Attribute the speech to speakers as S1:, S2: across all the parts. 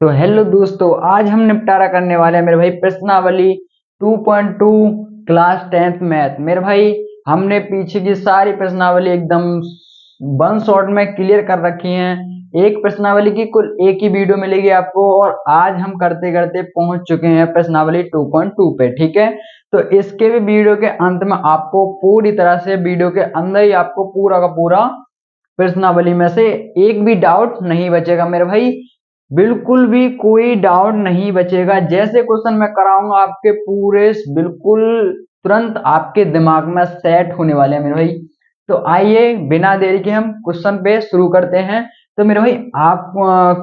S1: तो हेलो दोस्तों, आज हम निपटारा करने वाले हैं मेरे भाई प्रश्नावली 2.2 क्लास 10th मैथ। मेरे भाई हमने पीछे की सारी प्रश्नावली एकदम वन शॉट में क्लियर कर रखी हैं। एक प्रश्नावली की कुल एक ही वीडियो मिलेगी आपको, और आज हम करते करते पहुंच चुके हैं प्रश्नावली 2.2 पे। ठीक है, तो इसके भी वीडियो के अंत में आपको पूरी तरह से वीडियो के अंदर ही आपको पूरा का पूरा प्रश्नावली में से एक भी डाउट नहीं बचेगा मेरे भाई। बिल्कुल भी कोई डाउट नहीं बचेगा। जैसे क्वेश्चन मैं कराऊंगा आपके पूरे बिल्कुल तुरंत आपके दिमाग में सेट होने वाले हैं मेरे भाई। तो आइए बिना देरी के हम क्वेश्चन पे शुरू करते हैं। तो मेरे भाई आप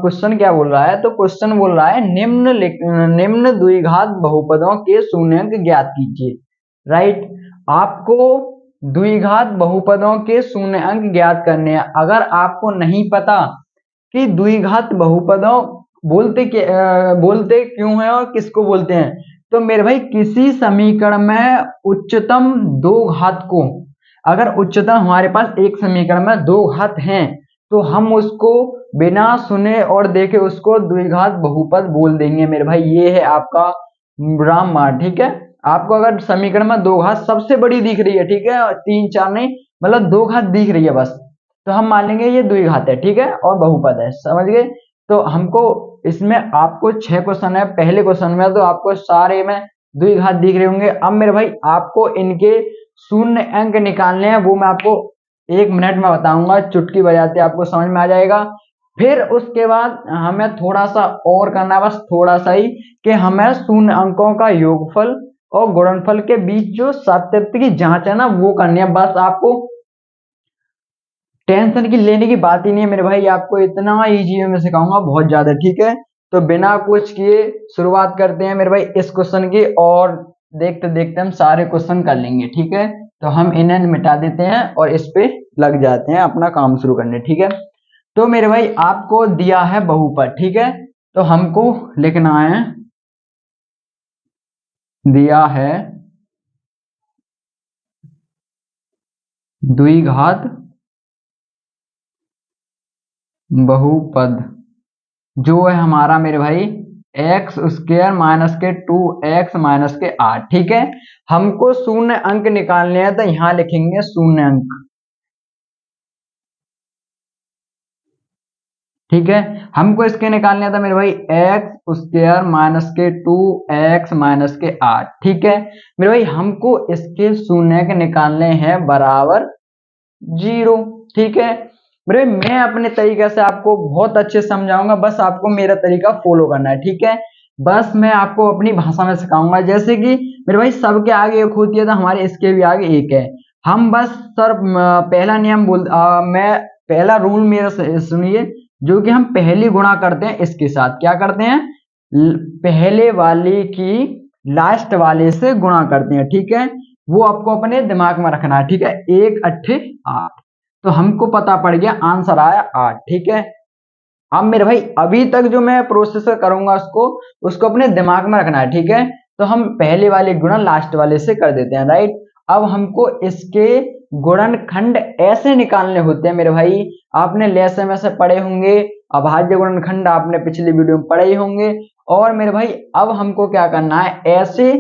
S1: क्वेश्चन क्या बोल रहा है? तो क्वेश्चन बोल रहा है निम्न द्विघात बहुपदों के शून्यंक ज्ञात कीजिए। राइट, आपको द्विघात बहुपदों के शून्य अंक ज्ञात करने हैं। अगर आपको नहीं पता कि द्विघात बहुपदों बोलते क्यों है और किसको बोलते हैं, तो मेरे भाई किसी समीकरण में उच्चतम दो घात को, अगर उच्चतम हमारे पास एक समीकरण में दो घात हैं तो हम उसको बिना सुने और देखे उसको द्विघात बहुपद बोल देंगे मेरे भाई। ये है आपका रामबाण। ठीक है, आपको अगर समीकरण में दो घात सबसे बड़ी दिख रही है, ठीक है, और तीन चार नहीं, मतलब दो घात दिख रही है बस, तो हम मान लेंगे ये द्विघात है। ठीक है, और बहुपद है, समझ गए। तो हमको इसमें आपको 6 क्वेश्चन है। पहले क्वेश्चन में तो आपको सारे में द्विघात दिख रहे होंगे। अब मेरे भाई आपको इनके शून्य अंक निकालने हैं, वो मैं आपको 1 मिनट में बताऊंगा, चुटकी बजाते आपको समझ में आ जाएगा। फिर उसके बाद हमें थोड़ा सा और करना है, बस थोड़ा सा ही, कि हमें शून्य अंकों का योगफल और गुणनफल के बीच जो सातत्य की जांच है ना, वो करनी है। बस आपको टेंशन की लेने की बात ही नहीं है मेरे भाई, आपको इतना इजी में सिखाऊंगा बहुत ज्यादा। ठीक है, तो बिना कुछ किए शुरुआत करते हैं मेरे भाई इस क्वेश्चन की, और देखते देखते हम सारे क्वेश्चन कर लेंगे। ठीक है, तो हम इन्हें मिटा देते हैं और इस पे लग जाते हैं अपना काम शुरू करने। ठीक है, तो मेरे भाई आपको दिया है बहुपद। ठीक है, तो हमको लिखना है, दिया है द्विघात बहुपद, जो है हमारा मेरे भाई एक्स स्क्वायर माइनस के 2x माइनस के 8। ठीक है, हमको शून्य अंक निकालने हैं, तो यहां लिखेंगे शून्य अंक। ठीक है, हमको इसके निकालने था मेरे भाई एक्स स्क्वायर माइनस के 2x माइनस के 8। ठीक है मेरे भाई, हमको इसके शून्य के निकालने हैं बराबर 0। ठीक है मेरे भाई, मैं अपने तरीके से आपको बहुत अच्छे से समझाऊंगा, बस आपको मेरा तरीका फॉलो करना है। ठीक है, बस मैं आपको अपनी भाषा में सिखाऊंगा। जैसे कि मेरे भाई सबके आगे एक होती है, तो हमारे इसके भी आगे एक है। हम बस सर पहला नियम मैं पहला रूल मेरा सुनिए, जो कि हम पहली गुणा करते हैं इसके साथ। क्या करते हैं? पहले वाले की लास्ट वाले से गुणा करते हैं। ठीक है, वो आपको अपने दिमाग में रखना है। ठीक है, 1 8 8, तो हमको पता पड़ गया, आंसर आया 8। ठीक है, अब मेरे भाई अभी तक जो मैं प्रोसेस करूंगा उसको अपने दिमाग में रखना है। ठीक है, तो हम पहले वाले गुणा लास्ट वाले से कर देते हैं। राइट, अब हमको इसके गुणनखंड ऐसे निकालने होते हैं मेरे भाई। आपने लेसन में से पढ़े होंगे, अभाज्य गुणनखंड आपने पिछली वीडियो में पढ़े ही होंगे। और मेरे भाई अब हमको क्या करना है, ऐसे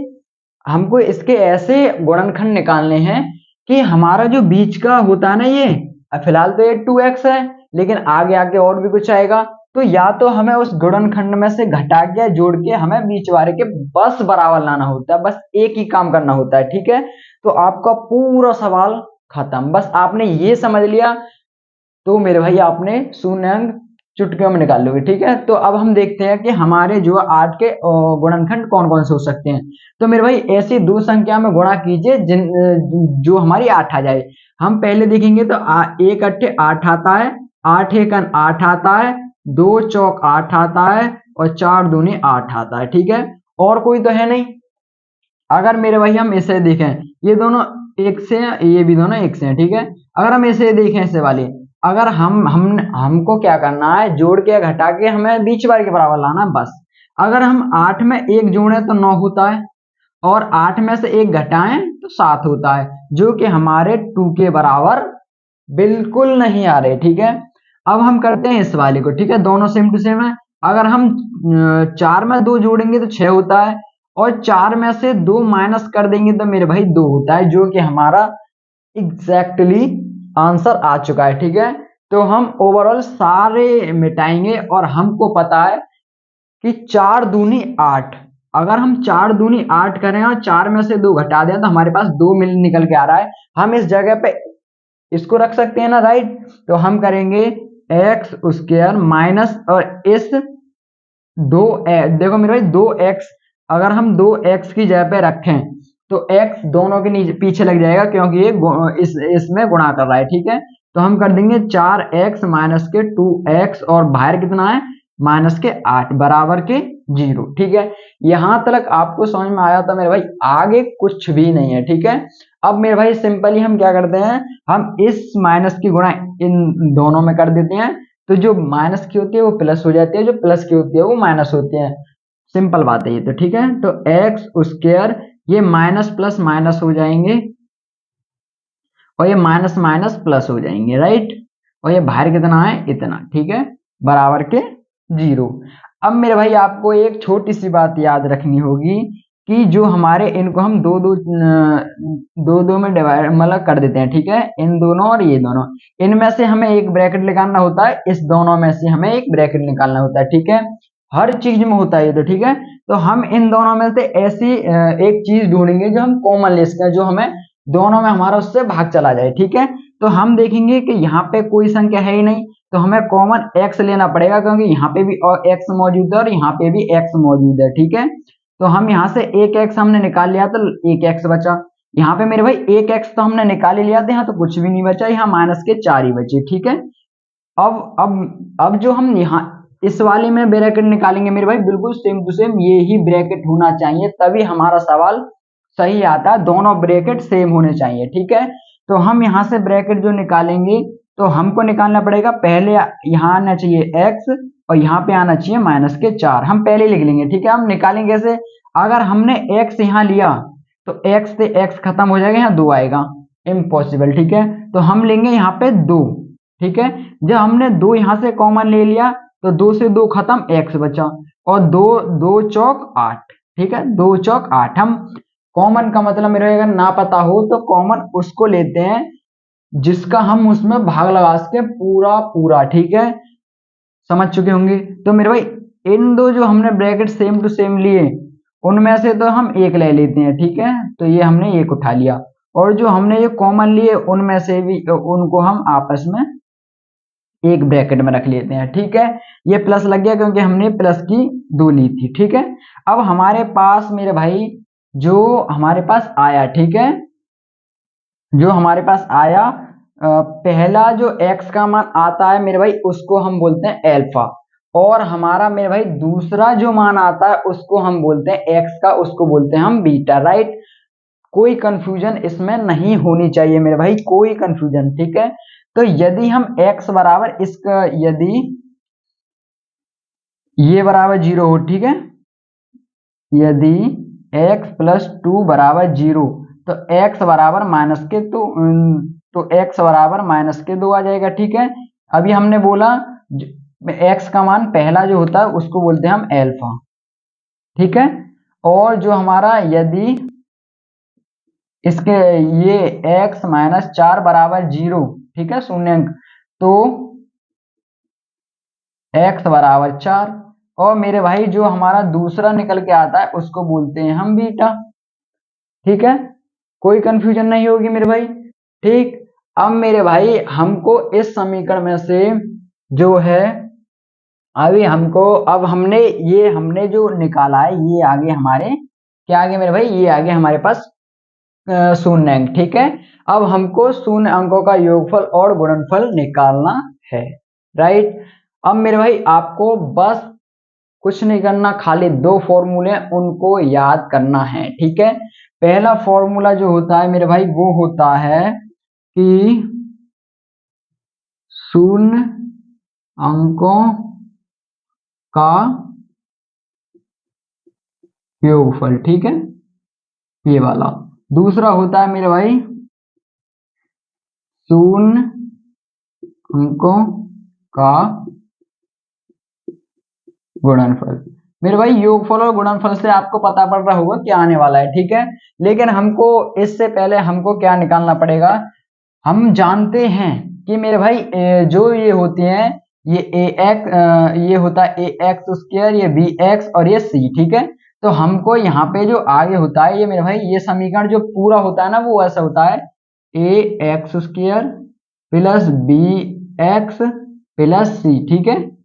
S1: हमको इसके ऐसे गुणनखंड निकालने हैं कि हमारा जो बीच का होता है ना, ये फिलहाल तो ये 2x है, लेकिन आगे आगे और भी कुछ आएगा, तो या तो हमें उस गुणनखंड में से घटा के जोड़ के हमें बीच वाले के बस बराबर लाना होता है। बस एक ही काम करना होता है। ठीक है, तो आपका पूरा सवाल खत्म। बस आपने ये समझ लिया तो मेरे भाई आपने शून्य अंक चुटकियों में निकाल लोगे। ठीक है, तो अब हम देखते हैं कि हमारे जो 8 के गुणनखंड कौन कौन से हो सकते हैं। तो मेरे भाई ऐसी दो संख्या में गुणा कीजिए जो हमारी 8 आ जाए। हम पहले देखेंगे तो 1 8 8 आता है, 8 1 8 आता है, 2 चौक 8 आता है, और 4 दूनी 8 आता है। ठीक है, और कोई तो है नहीं। अगर मेरे भाई हम इसे देखें, ये दोनों एक से हैं, ये भी दोनों एक से हैं। ठीक है, अगर हम इसे देखें, इसे वाले, अगर हमको क्या करना है, जोड़ के घटा के हमें बीच वाले के बराबर लाना है बस। अगर हम 8 में 1 जोड़े तो 9 होता है, और 8 में से 1 घटाएं तो 7 होता है, जो कि हमारे 2 के बराबर बिल्कुल नहीं आ रहे। ठीक है, अब हम करते हैं इस वाले को। ठीक है, दोनों सेम टू सेम है। अगर हम 4 में 2 जोड़ेंगे तो 6 होता है, और 4 में से 2 माइनस कर देंगे तो मेरे भाई 2 होता है, जो कि हमारा एग्जैक्टली आंसर आ चुका है। ठीक है, तो हम ओवरऑल सारे मिटाएंगे और हमको पता है कि 4 दूनी 8। अगर हम 4 दूनी 8 करें और 4 में से 2 घटा दें तो हमारे पास 2 मिल निकल के आ रहा है। हम इस जगह पे इसको रख सकते हैं ना, राइट। तो हम करेंगे एक्स स्क्वायर माइनस, और इस देखो मेरे भाई 2x, अगर हम 2x की जगह पे रखें तो x दोनों के नीचे पीछे लग जाएगा, क्योंकि ये इसमें गुणा कर रहा है। ठीक है, तो हम कर देंगे 4x माइनस के 2x, और बाहर कितना है माइनस के 8 बराबर के 0। ठीक है, यहां तक आपको समझ में आया था मेरे भाई, आगे कुछ भी नहीं है। ठीक है, अब मेरे भाई सिंपली हम क्या करते हैं, हम इस माइनस की गुणा इन दोनों में कर देते हैं, तो जो माइनस की होती है वो प्लस हो जाती है, जो प्लस की होती है वो माइनस होती है। सिंपल बात है ये तो। ठीक है, तो एक्स स्क्वायर, ये माइनस प्लस माइनस हो जाएंगे, और ये माइनस माइनस प्लस हो जाएंगे, राइट। और ये बाहर कितना है इतना। ठीक है, बराबर के 0। अब मेरे भाई आपको एक छोटी सी बात याद रखनी होगी कि जो हमारे इनको हम दो में डिवाइड मतलब कर देते हैं। ठीक है, इन दोनों और ये दोनों, इनमें से हमें एक ब्रैकेट निकालना होता है, इस दोनों में से हमें एक ब्रैकेट निकालना होता है। ठीक है, हर चीज में होता है ये तो। ठीक है, तो हम इन दोनों में से ऐसी एक चीज ढूंढेंगे जो हम कॉमन ले सकें, जो हमें दोनों में हमारा उससे भाग चला जाए। ठीक है, तो हम देखेंगे कि यहाँ पे कोई संख्या है ही नहीं, तो हमें कॉमन x लेना पड़ेगा, क्योंकि यहाँ पे भी x मौजूद है और यहाँ पे भी x मौजूद है। ठीक है, तो हम यहाँ से एक x हमने निकाल लिया तो एक x बचा। यहाँ पे मेरे भाई एक x तो हमने निकाल ही लिया था, यहाँ तो कुछ भी नहीं बचा, यहाँ माइनस के 4 ही बचे। ठीक है, अब जो हम यहाँ इस वाले में ब्रैकेट निकालेंगे मेरे भाई, बिल्कुल सेम टू सेम ये ही ब्रैकेट होना चाहिए, तभी हमारा सवाल सही आता है। दोनों ब्रैकेट सेम होने चाहिए। ठीक है, तो हम यहाँ से ब्रैकेट जो निकालेंगे, तो हमको निकालना पड़ेगा, पहले यहाँ आना चाहिए x, और यहाँ पे आना चाहिए माइनस के 4। हम पहले लिख लेंगे। ठीक है, हम निकालेंगे कैसे, अगर हमने x यहाँ लिया तो x से x खत्म हो जाएगा, यहाँ 2 आएगा, इम्पॉसिबल। ठीक है, तो हम लेंगे यहाँ पे 2। ठीक है, जब हमने 2 यहाँ से कॉमन ले लिया तो 2 से 2 खत्म, x बचा, और 2 2 चौक 8। ठीक है, 2 चौक 8। हम कॉमन का मतलब मेरे अगर ना पता हो तो कॉमन उसको लेते हैं जिसका हम उसमें भाग लगा सके पूरा पूरा। ठीक है, समझ चुके होंगे। तो मेरे भाई इन दो जो हमने ब्रैकेट सेम टू सेम लिए, उनमें से तो हम एक ले लेते हैं। ठीक है, तो ये हमने एक उठा लिया, और जो हमने ये कॉमन लिए उनमें से भी उनको हम आपस में एक ब्रैकेट में रख लेते हैं। ठीक है, ये प्लस लग गया क्योंकि हमने प्लस की 2 ली थी। ठीक है, अब हमारे पास मेरे भाई जो हमारे पास आया, ठीक है, जो हमारे पास आया पहला जो x का मान आता है मेरे भाई, उसको हम बोलते हैं एल्फा, और हमारा मेरे भाई दूसरा जो मान आता है उसको हम बोलते हैं x का, उसको बोलते हैं हम बीटा, राइट। कोई कंफ्यूजन इसमें नहीं होनी चाहिए मेरे भाई, कोई कंफ्यूजन। ठीक है, तो यदि हम x बराबर इसका, यदि ये बराबर 0 हो, ठीक है, यदि x प्लस 2 बराबर 0, तो x बराबर माइनस के तो x बराबर माइनस के 2 आ जाएगा। ठीक है, अभी हमने बोला x का मान पहला जो होता है उसको बोलते हैं हम एल्फा। ठीक है, और जो हमारा यदि इसके ये x माइनस 4 बराबर 0, ठीक है, शून्यंक, तो x बराबर 4, और मेरे भाई जो हमारा दूसरा निकल के आता है उसको बोलते हैं हम बीटा। ठीक है, कोई कंफ्यूजन नहीं होगी मेरे भाई। ठीक, अब मेरे भाई हमको इस समीकरण में से जो है, अभी हमको, अब हमने जो निकाला है ये आगे हमारे क्या आगे मेरे भाई, ये आगे हमारे पास शून्य अंक। ठीक है, अब हमको शून्य अंकों का योगफल और गुणनफल निकालना है, राइट। अब मेरे भाई आपको बस कुछ नहीं करना, खाली 2 फॉर्मूले उनको याद करना है। ठीक है, पहला फॉर्मूला जो होता है मेरे भाई वो होता है कि शून्य अंकों का योगफल। ठीक है, ये वाला। दूसरा होता है मेरे भाई शून्य अंकों का गुणनफल। मेरे भाई योगफल और गुणनफल से आपको पता पड़ रहा होगा क्या आने वाला है, ठीक है। लेकिन हमको इससे पहले हमको क्या निकालना पड़ेगा, हम जानते हैं कि मेरे भाई जो ये होती हैं, ये ए एक्स, ये होता है ए एक्स स्क्वायर, ये बी एक्स और ये सी, ठीक है। तो हमको यहाँ पे जो आगे होता है ये मेरे भाई ये समीकरण जो पूरा होता है ना वो ऐसा होता है A X square plus B X plus C, ठीक है।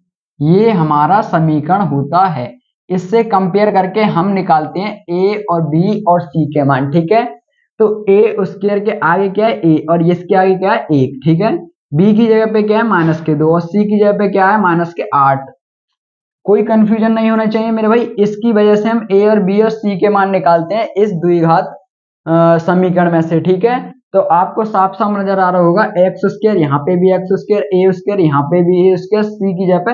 S1: ये हमारा समीकरण होता है। इससे कंपेयर करके हम निकालते हैं ए और बी और सी के मान, ठीक है। तो ए स्क्वायर के आगे क्या है ए, और इसके आगे क्या है 1, ठीक है। बी की जगह पे क्या है -2 और सी की जगह पे क्या है -8। कोई कंफ्यूजन नहीं होना चाहिए मेरे भाई। इसकी वजह से हम ए और बी और सी के मान निकालते हैं इस द्विघात समीकरण में से, ठीक है। तो आपको साफ साफ नजर आ रहा होगा एक्स स्क्वायर, यहाँ पे भी एक्स स्क्वायर, ए स्क्वायर, यहाँ पे भी ए स्क्वायर, सी की जगह पे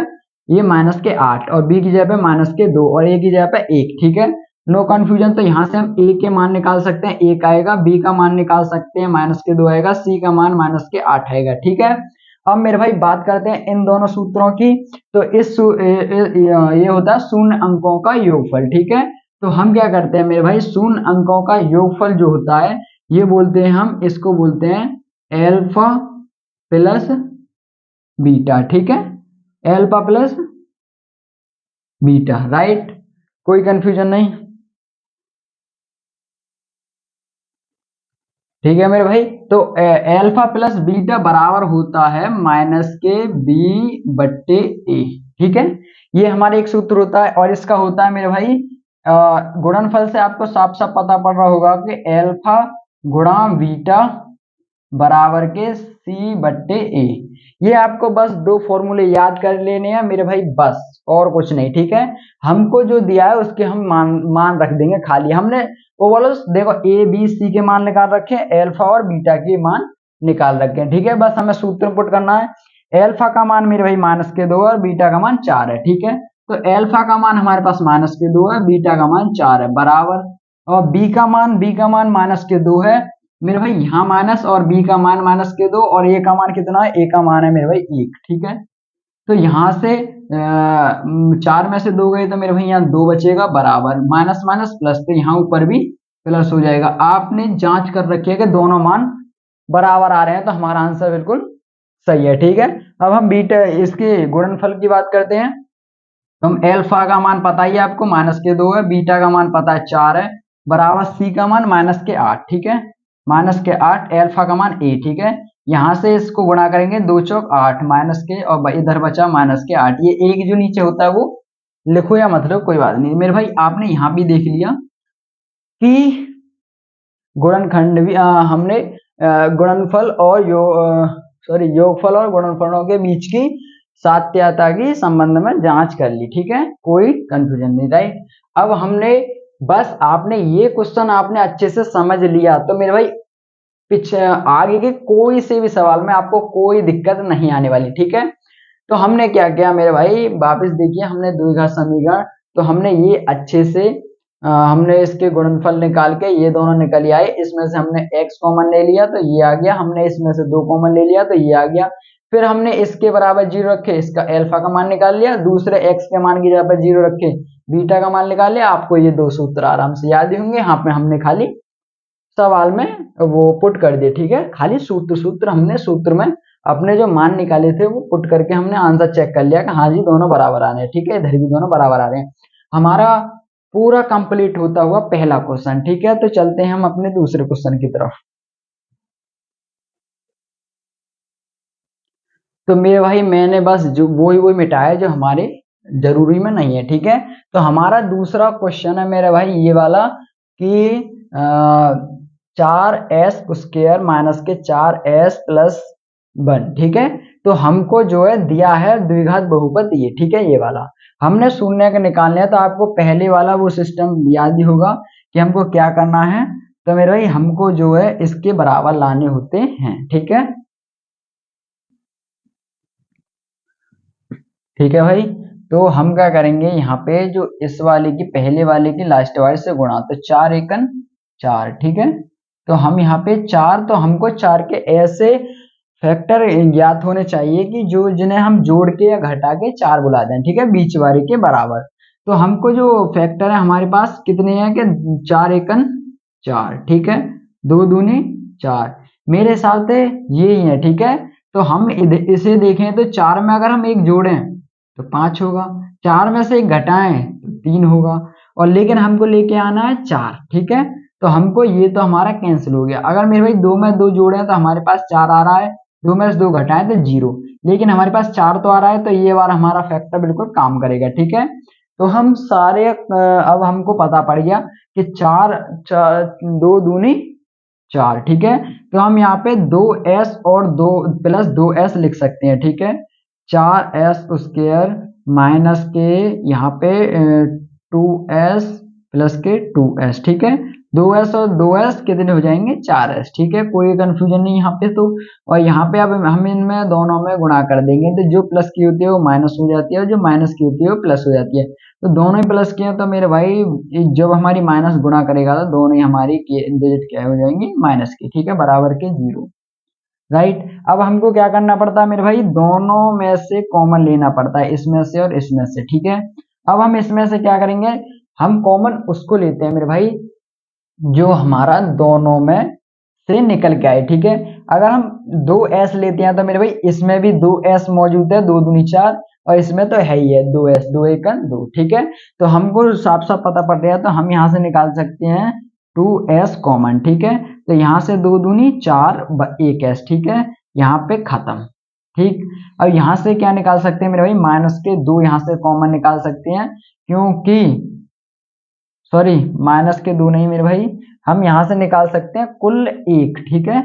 S1: ये -8 और बी की जगह पे -2 और ए की जगह पे 1, ठीक है। No confusion. तो यहाँ से हम ए के मान निकाल सकते हैं, 1 आएगा, बी का मान निकाल सकते हैं -2 आएगा, सी का मान -8 आएगा, ठीक है। अब मेरे भाई बात करते हैं इन दोनों सूत्रों की। तो ये होता है शून्य अंकों का योगफल, ठीक है। तो हम क्या करते हैं मेरे भाई, शून्य अंकों का योगफल जो होता है ये बोलते हैं, हम इसको बोलते हैं एल्फा प्लस बीटा, ठीक है। Alpha plus beta, right. कोई कंफ्यूजन नहीं, ठीक है मेरे भाई। तो एल्फा प्लस बीटा बराबर होता है -b/a, ठीक है। ये हमारे एक सूत्र होता है और इसका होता है मेरे भाई गुणनफल से आपको साफ साफ पता पड़ रहा होगा कि एल्फा गुणा बीटा बराबर के c/a। ये आपको बस दो फॉर्मूले याद कर लेने हैं मेरे भाई, बस और कुछ नहीं, ठीक है। हमको जो दिया है उसके हम मान रख देंगे खाली। हमने वो बोलो देखो ए बी सी के मान निकाल रखे, एल्फा और बीटा के मान निकाल रखे हैं, ठीक है। बस हमें सूत्र पुट करना है। एल्फा का मान मेरे भाई -2 और बीटा का मान 4 है, ठीक है। तो एल्फा का मान हमारे पास -2 है, बीटा का मान 4 है, बराबर। और बी का मान -2 है मेरे भाई, यहाँ माइनस, और बी का मान -2 और ए का मान कितना है, ए का मान है मेरे भाई 1, ठीक है। तो यहाँ से 4 में से 2 गए तो मेरे भाई यहाँ 2 बचेगा, बराबर, माइनस माइनस प्लस, तो यहाँ ऊपर भी प्लस हो जाएगा। आपने जांच कर रखी है कि दोनों मान बराबर आ रहे हैं, तो हमारा आंसर बिल्कुल सही है, ठीक है। अब हम बीटा इसके गुणनफल की बात करते हैं। तो हम एल्फा का मान पता ही है आपको -2 है, बीटा का मान पता है 4 है, बराबर सी का मान -8, ठीक है। -8, एल्फा का मान ए, ठीक है। यहाँ से इसको गुणा करेंगे 2 चौक 8 -, और इधर बचा -8। ये एक जो नीचे होता है वो लिखो या मतलब कोई बात नहीं मेरे भाई। आपने यहाँ भी देख लिया कि गुणनखंड भी हमने गुणनफल और योगफल और गुणनफलों के बीच की सात्यता की संबंध में जांच कर ली, ठीक है। कोई कंफ्यूजन नहीं, राइट। अब हमने बस आपने ये क्वेश्चन आपने अच्छे से समझ लिया तो मेरे भाई पीछे आगे के कोई से भी सवाल में आपको कोई दिक्कत नहीं आने वाली, ठीक है। तो हमने क्या किया मेरे भाई, वापस देखिए, हमने द्विघात समीकरण, तो हमने ये अच्छे से हमने इसके गुणनफल निकाल के ये दोनों निकल आए, इसमें से हमने x कॉमन ले लिया तो ये आ गया, हमने इसमें से 2 कॉमन ले लिया तो ये आ गया। फिर हमने इसके बराबर 0 रखे, इसका एल्फा का मान निकाल लिया, दूसरे x के मान की जगह पर 0 रखे, बीटा का मान निकाल लिया। आपको ये दो सूत्र आराम से याद ही होंगे, यहाँ पे हमने खाली सवाल में वो पुट कर दिए, ठीक है। खाली सूत्र हमने सूत्र में अपने जो मान निकाले थे वो पुट करके हमने आंसर चेक कर लिया कि हाँ जी दोनों बराबर आ रहे हैं, ठीक है। इधर भी दोनों बराबर आ रहे हैं। हमारा पूरा कंप्लीट होता हुआ पहला क्वेश्चन, ठीक है। तो चलते हैं हम अपने दूसरे क्वेश्चन की तरफ। तो मेरे भाई मैंने बस जो वही मिटाया जो हमारे जरूरी में नहीं है, ठीक है। तो हमारा दूसरा क्वेश्चन है मेरे भाई ये वाला कि 4s² - 4s+1, ठीक है। तो हमको जो है दिया है द्विघात बहुपद ये, ठीक है, ये वाला हमने शून्य के निकालने हैं। तो आपको पहले वाला वो सिस्टम याद ही होगा कि हमको क्या करना है। तो मेरे भाई हमको जो है इसके बराबर लाने होते हैं, ठीक है, ठीक है भाई। तो हम क्या करेंगे, यहाँ पे जो इस वाले की पहले वाले की लास्ट वाले से गुणा, तो 4 एकन 4, ठीक है। तो हम यहाँ पे 4, तो हमको 4 के ऐसे फैक्टर ज्ञात होने चाहिए कि जो जिन्हें हम जोड़ के या घटा के 4 बुला दें, ठीक है, बीच वाले के बराबर। तो हमको जो फैक्टर है हमारे पास कितने हैं कि 4 एकन 4, ठीक है, 2 दूनी 4, मेरे हिसाब से ये ही है, ठीक है। तो हम इसे देखें तो 4 में अगर हम एक जोड़ें तो 5 होगा, 4 में से एक घटाएं तो 3 होगा, और लेकिन हमको लेके आना है 4, ठीक है। तो हमको ये तो हमारा कैंसिल हो गया। अगर मेरे भाई 2 में 2 जोड़े तो हमारे पास 4 आ रहा है, 2 में से 2 घटाएं तो 0, लेकिन हमारे पास 4 तो आ रहा है, तो ये बार हमारा फैक्टर बिल्कुल काम करेगा, ठीक है। तो हम सारे अब हमको पता पड़ गया कि 2 दूनी 4, ठीक है। तो हम यहाँ पे 2s और 2 प्लस 2s लिख सकते हैं, ठीक है, 4s स्क्वायर माइनस के यहाँ पे 2s प्लस के 2s, ठीक है, 2s और 2s कितने हो जाएंगे 4s, ठीक है, कोई कंफ्यूजन नहीं यहाँ पे। तो और यहाँ पे अब हम इनमें दोनों में गुणा कर देंगे, तो जो प्लस की होती है वो माइनस हो जाती है, और जो माइनस की होती है वो प्लस हो जाती है। तो दोनों ही प्लस किए तो मेरे भाई जब हमारी माइनस गुणा करेगा तो दोनों ही हमारी डिजिट क्या हो जाएंगी माइनस की, ठीक है, बराबर के 0, राइट। अब हमको क्या करना पड़ता है मेरे भाई, दोनों में से कॉमन लेना पड़ता है, इसमें से और इसमें से, ठीक है। अब हम इसमें से क्या करेंगे, हम कॉमन उसको लेते हैं मेरे भाई जो हमारा दोनों में से निकल के आए, ठीक है। अगर हम 2s लेते हैं तो मेरे भाई इसमें भी 2s मौजूद है, 2 दूनी 4, और इसमें तो है ही है 2s, 2 एकन 2, ठीक है। तो हमको साफ साफ पता पड़ रहा है, तो हम यहाँ से निकाल सकते हैं 2s कॉमन, ठीक है। तो यहाँ से 2 दूनी 4 1s, ठीक है, यहाँ पे खत्म, ठीक। अब यहाँ से क्या निकाल सकते हैं मेरे भाई, माइनस के 2 यहाँ से कॉमन निकाल सकते हैं, क्योंकि सॉरी माइनस के 2 नहीं मेरे भाई, हम यहाँ से निकाल सकते हैं कुल 1, ठीक है,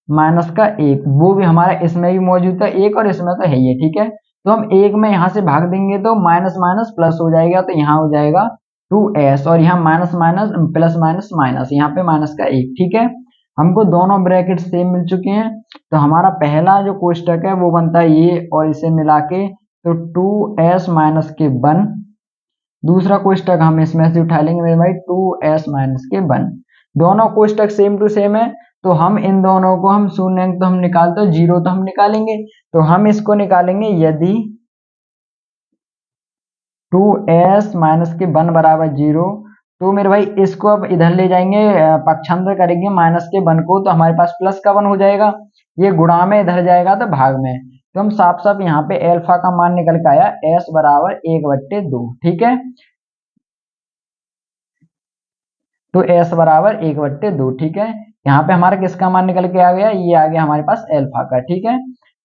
S1: माइनस का 1, वो भी हमारा इसमें भी मौजूद है 1 और इसमें तो है ही है, ठीक है। तो हम 1 में यहाँ से भाग देंगे तो माइनस माइनस प्लस हो जाएगा, तो यहाँ हो जाएगा 2s, और यहाँ minus minus plus minus minus, यहाँ पे माइनस का 1, ठीक है। हमको दोनों ब्रैकेट सेम मिल चुके हैं, तो हमारा पहला जो कोष्टक है वो बनता है ये, और इसे मिला के तो 2s माइनस के 1, दूसरा कोष्टक हम इसमें से उठा लेंगे मेरे भाई 2s माइनस के 1, दोनों कोष्टक सेम टू सेम है, तो हम इन दोनों को हम शून्य तो हम निकालते, जीरो तो हम निकालेंगे, तो हम इसको निकालेंगे यदि 2s माइनस के 1 बराबर 0, तो मेरे भाई इसको अब इधर ले जाएंगे, पक्षांतर करेंगे माइनस के 1 को, तो हमारे पास प्लस का 1 हो जाएगा, ये गुणा में इधर जाएगा तो भाग में, तो हम साफ साफ यहाँ पे अल्फा का मान निकल के आया s बराबर 1/2, ठीक है। तो s बराबर 1/2, ठीक है। यहाँ पे हमारा किसका मान निकल के आ गया, ये आ गया हमारे पास अल्फा का, ठीक है।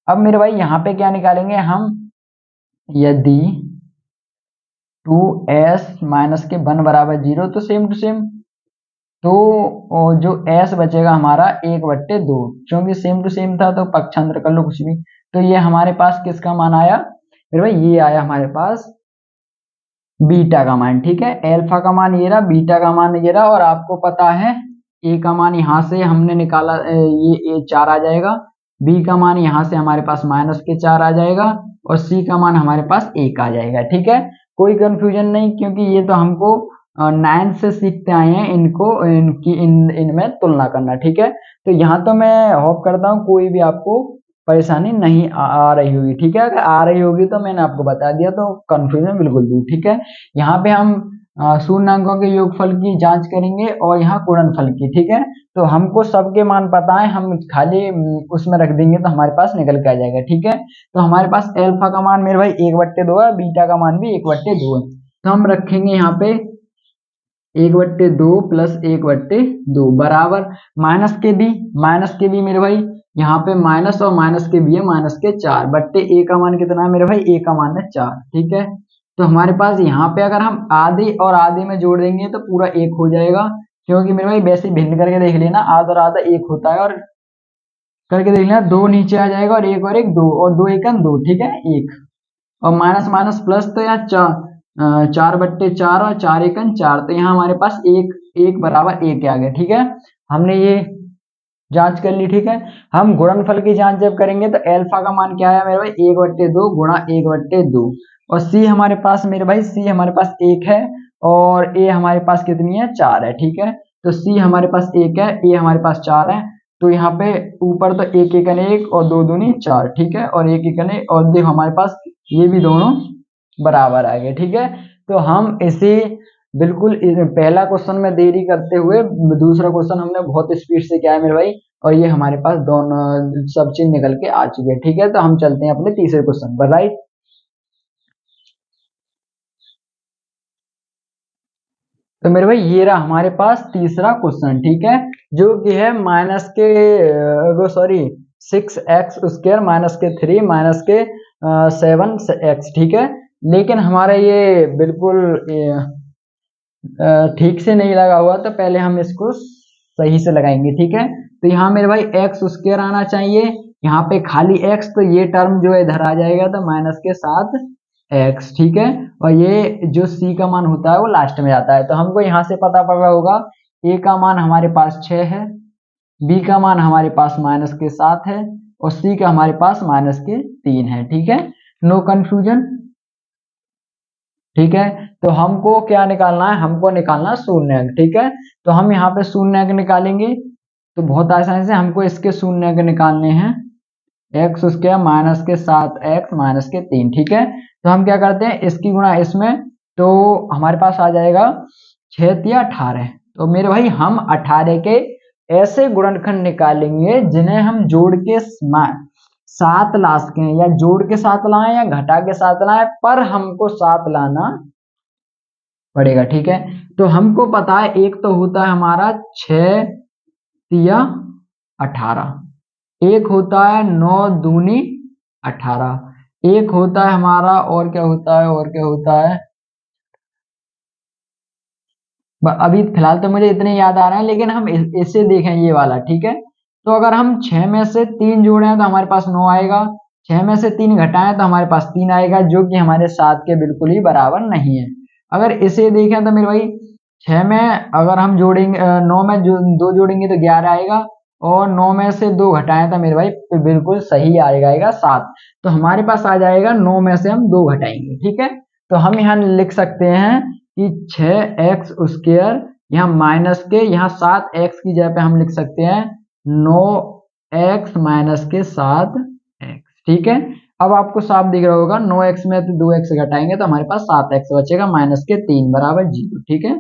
S1: अब मेरे भाई यहाँ पे क्या निकालेंगे हम, यदि 2s माइनस के 1 बराबर 0, तो सेम टू सेम, तो जो s बचेगा हमारा 1/2, क्योंकि सेम टू सेम था तो पक्षांतर कर लो कुछ भी, तो ये हमारे पास किसका मान आया मेरे भाई, ये आया हमारे पास बीटा का मान, ठीक है। अल्फा का मान ये रहा, बीटा का मान ये रहा, और आपको पता है ए का मान यहाँ से हमने निकाला, ये 4 आ जाएगा, बी का मान यहाँ से हमारे पास माइनस के 4 आ जाएगा, और सी का मान हमारे पास 1 आ जाएगा, ठीक है। कोई कंफ्यूजन नहीं, क्योंकि ये तो हमको 9 से सीखते आए हैं इनको, इनमें तुलना करना, ठीक है। तो यहाँ तो मैं होप करता हूँ कोई भी आपको परेशानी नहीं आ रही होगी, ठीक है। अगर आ रही होगी तो मैंने आपको बता दिया, तो कंफ्यूजन बिल्कुल दूर, ठीक है। यहाँ पे हम शून्यंकों के योगफल की जांच करेंगे और यहाँ गुणनफल की, ठीक है। तो हमको सबके मान पता है, हम खाली उसमें रख देंगे तो हमारे पास निकल के आ जाएगा, ठीक है। तो हमारे पास अल्फा का मान मेरे भाई 1/2 है, बीटा का मान भी 1/2 है, तो हम रखेंगे यहाँ पे 1/2 प्लस 1/2 बराबर माइनस के भी मेरे भाई यहाँ पे माइनस, और माइनस के भी है माइनस के 4 बट्टे ए का मान कितना है मेरे भाई, ए का मान है 4, ठीक है। तो हमारे पास यहाँ पे अगर हम आधे और आधे में जोड़ देंगे तो पूरा 1 हो जाएगा, क्योंकि मेरे भाई वैसे भिन्न करके देख लेना, आधा और आधा 1 होता है, और करके देख लेना 2 नीचे आ जाएगा, और 1 और 1 2, और 2 एकम 2, ठीक है, 1, और माइनस माइनस प्लस, तो यहाँ 4/4 और 4 एकम 4, तो यहाँ हमारे पास 1 बराबर 1 आ गया, ठीक है। हमने ये जांच कर ली, ठीक है। हम गुणनफल की जांच जब करेंगे तो अल्फा का मान क्या आया मेरे भाई, 1/2 गुणा 1/2, और सी हमारे पास मेरे भाई, सी हमारे पास 1 है, और ए हमारे पास कितनी है 4 है, ठीक है। तो सी हमारे पास 1 है, ए हमारे पास 4 है, तो यहाँ पे ऊपर तो एक एकन एक और दो दूनी चार, ठीक है, और एक एकन एक, और देखो हमारे पास ये भी दोनों बराबर आ गए, ठीक है। तो हम इसे बिल्कुल पहला क्वेश्चन में देरी करते हुए दूसरा क्वेश्चन हमने बहुत स्पीड से किया है मेरे भाई, और ये हमारे पास दोनों सब चीज निकल के आ चुके हैं, ठीक है। तो हम चलते हैं अपने तीसरे क्वेश्चन पर, राइट। तो मेरे भाई ये रहा हमारे पास तीसरा क्वेश्चन, ठीक है, जो कि है माइनस के वो सॉरी 6x² माइनस के 3 माइनस के 7x, ठीक है। लेकिन हमारा ये बिल्कुल ठीक से नहीं लगा हुआ, तो पहले हम इसको सही से लगाएंगे, ठीक है। तो यहाँ मेरे भाई x² आना चाहिए, यहाँ पे खाली x, तो ये टर्म जो है इधर आ जाएगा, तो माइनस के 7x, ठीक है। और ये जो c का मान होता है वो लास्ट में आता है, तो हमको यहाँ से पता पड़ रहा होगा a का मान हमारे पास 6 है, b का मान हमारे पास माइनस के 7 है, और c का हमारे पास माइनस के 3 है, ठीक है। नो कंफ्यूजन, ठीक है। तो हमको क्या निकालना है, हमको निकालना शून्यक, ठीक है। तो हम यहाँ पे शून्यक निकालेंगे, तो बहुत आसानी से हमको इसके शून्यक निकालने हैं, x² माइनस के 7x माइनस के 3, ठीक है। तो हम क्या करते हैं, इसकी गुणा इसमें, तो हमारे पास आ जाएगा 6 या 18। तो मेरे भाई हम 18 के ऐसे गुणनखंड निकालेंगे जिन्हें हम जोड़ के सात ला सकें, या जोड़ के साथ लाएं या घटा के साथ लाएं, पर हमको साथ लाना पड़ेगा, ठीक है। तो हमको पता है एक तो होता है हमारा 6 या 18, एक होता है 9 दूनी 18, एक होता है हमारा, और क्या होता है, और क्या होता है, अभी फिलहाल तो मुझे इतने याद आ रहे हैं, लेकिन हम इससे देखें ये वाला, ठीक है। तो अगर हम 6 में से 3 जोड़े तो हमारे पास 9 आएगा, 6 में से 3 घटाएं तो हमारे पास 3 आएगा, जो कि हमारे 7 के बिल्कुल ही बराबर नहीं है। अगर इसे देखें तो मेरे भाई 6 में अगर हम जोड़ेंगे 9 में दो जोड़ेंगे तो 11 आएगा, और 9 में से 2 घटाएं तो मेरे भाई बिल्कुल सही आएगा 7। तो हमारे पास आ जाएगा 9 में से हम 2 घटाएंगे, ठीक है। तो हम यहाँ लिख सकते हैं कि 6x², यहाँ माइनस के, यहाँ 7x की जगह पे हम लिख सकते हैं 9x माइनस के 7x, ठीक है। अब आपको साफ दिख रहा होगा, 9x में तो 2x घटाएंगे तो हमारे पास 7x बचेगा, माइनस के 3 बराबर 0, ठीक है,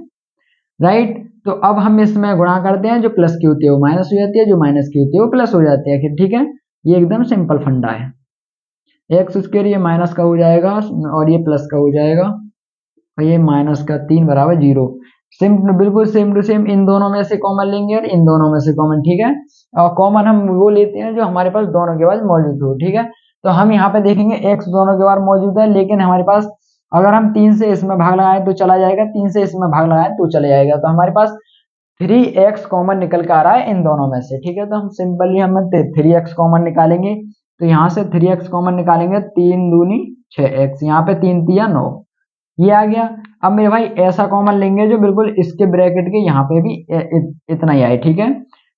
S1: राइट। तो अब हम इसमें गुणा करते हैं, जो प्लस की होती है वो माइनस हो जाती है, जो माइनस की होती है वो प्लस हो जाती है, ठीक है। ये एकदम सिंपल फंडा है, x² ये माइनस का हो जाएगा और ये प्लस का हो जाएगा, और ये माइनस का 3 बराबर 0। सेम, बिल्कुल सेम टू सेम, इन दोनों में से कॉमन लेंगे और इन दोनों में से कॉमन, ठीक है। और कॉमन हम वो लेते हैं जो हमारे पास दोनों के बाद मौजूद हो, ठीक है। तो हम यहाँ पे देखेंगे x दोनों के बाद मौजूद है, लेकिन हमारे पास अगर हम 3 से इसमें भाग लगाएं तो चला जाएगा, 3 से इसमें भाग लगाएं तो चला जाएगा, तो हमारे पास 3x कॉमन निकल के आ रहा है इन दोनों में से, ठीक है। तो हम सिंपली हम 3x कॉमन निकालेंगे, तो यहाँ से 3x कॉमन निकालेंगे, 3 दूनी 6x, यहाँ पे 3 तिया 9, ये आ गया। अब मेरे भाई ऐसा कॉमन लेंगे जो बिल्कुल इसके ब्रैकेट के यहाँ पे भी इतना ही आए, ठीक है।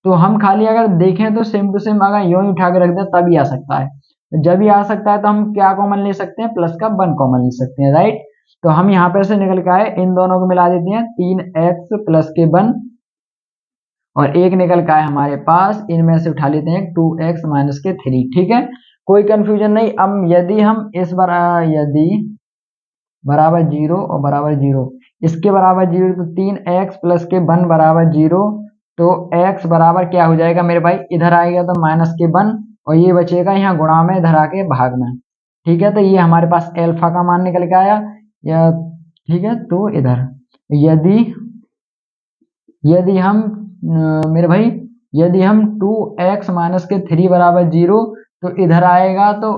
S1: तो हम खाली अगर देखें तो सेम टू सेम अगर यूं ही उठा के रख दे तभी आ सकता है, जब भी आ सकता है तो हम क्या कॉमन ले सकते हैं, प्लस का 1 कॉमन ले सकते हैं, राइट। तो हम यहाँ पे से निकल के आए, इन दोनों को मिला देते हैं, 3x प्लस के 1, और एक निकल का है हमारे पास, इनमें से उठा लेते हैं 2x माइनस के 3, ठीक है। कोई कंफ्यूजन नहीं। अब यदि हम इस बार यदि बराबर 0 और बराबर 0, इसके बराबर 0, तो 3x प्लस के 1 बराबर 0, तो x बराबर क्या हो जाएगा मेरे भाई, इधर आएगा तो माइनस के 1, और ये बचेगा यहाँ गुणा में, इधर आके भाग में, ठीक है। तो ये हमारे पास एल्फा का मान निकल के आया, या ठीक है। तो इधर यदि यदि हम मेरे भाई यदि हम 2x माइनस के 3 बराबर 0, तो इधर आएगा तो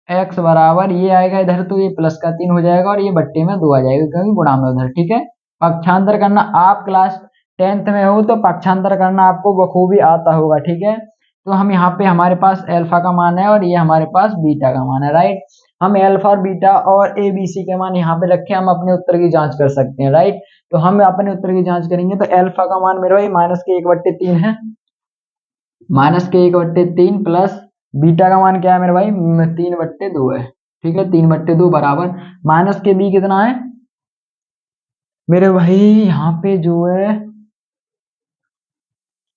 S1: x बराबर ये आएगा इधर, तो ये प्लस का 3 हो जाएगा, और ये बट्टे में 2 आ जाएगा क्योंकि गुणा में उधर, ठीक है। पक्षांतर करना, आप क्लास 10th में हो तो पक्षांतर करना आपको बखूबी आता होगा, ठीक है। तो हम यहाँ पे हमारे पास एल्फा का मान है और ये हमारे पास बीटा का मान है, राइट। हम एल्फा और बीटा और ए बी सी के मान यहाँ पे रखे, हम अपने उत्तर की जांच कर सकते हैं, राइट। तो हम अपने उत्तर की जांच करेंगे, तो एल्फा का मान मेरे भाई माइनस के 1/3 है, माइनस के 1/3 प्लस बीटा का मान क्या है मेरे भाई, 3/2 है, ठीक है। 3/2 बराबर माइनस के बी कितना है मेरे भाई, यहाँ पे जो है